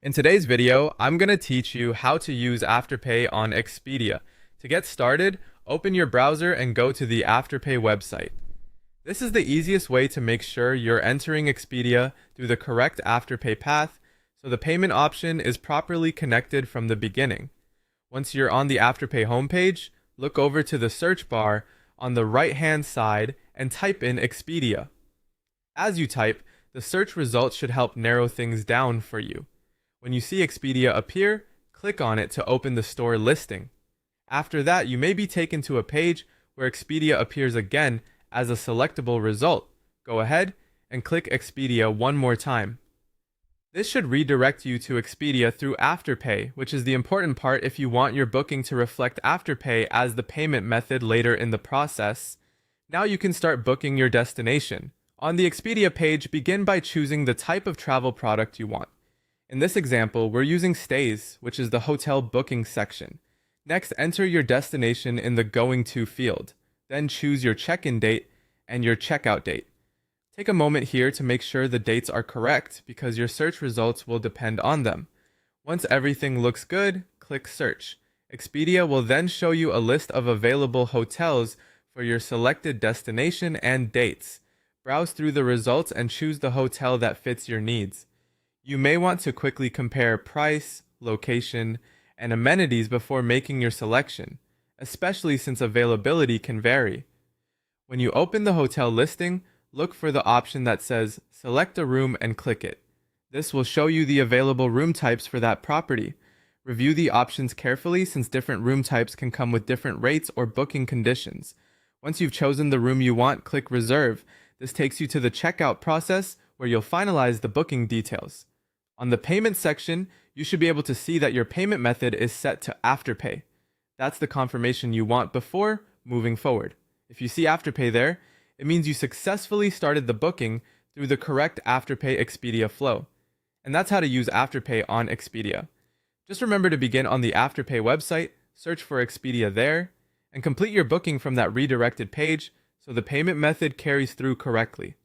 In today's video, I'm going to teach you how to use Afterpay on Expedia. To get started, open your browser and go to the Afterpay website. This is the easiest way to make sure you're entering Expedia through the correct Afterpay path, so the payment option is properly connected from the beginning. Once you're on the Afterpay homepage, look over to the search bar on the right-hand side and type in Expedia. As you type, the search results should help narrow things down for you. When you see Expedia appear, click on it to open the store listing. After that, you may be taken to a page where Expedia appears again as a selectable result. Go ahead and click Expedia one more time. This should redirect you to Expedia through Afterpay, which is the important part if you want your booking to reflect Afterpay as the payment method later in the process. Now you can start booking your destination. On the Expedia page, begin by choosing the type of travel product you want. In this example, we're using stays, which is the hotel booking section. Next, enter your destination in the Going To field. Then choose your check-in date and your checkout date. Take a moment here to make sure the dates are correct because your search results will depend on them. Once everything looks good, click Search. Expedia will then show you a list of available hotels for your selected destination and dates. Browse through the results and choose the hotel that fits your needs. You may want to quickly compare price, location, and amenities before making your selection, especially since availability can vary. When you open the hotel listing, look for the option that says Select a room and click it. This will show you the available room types for that property. Review the options carefully since different room types can come with different rates or booking conditions. Once you've chosen the room you want, click Reserve. This takes you to the checkout process where you'll finalize the booking details. On the payment section, you should be able to see that your payment method is set to Afterpay. That's the confirmation you want before moving forward. If you see Afterpay there, it means you successfully started the booking through the correct Afterpay Expedia flow. And that's how to use Afterpay on Expedia. Just remember to begin on the Afterpay website, search for Expedia there, and complete your booking from that redirected page so the payment method carries through correctly.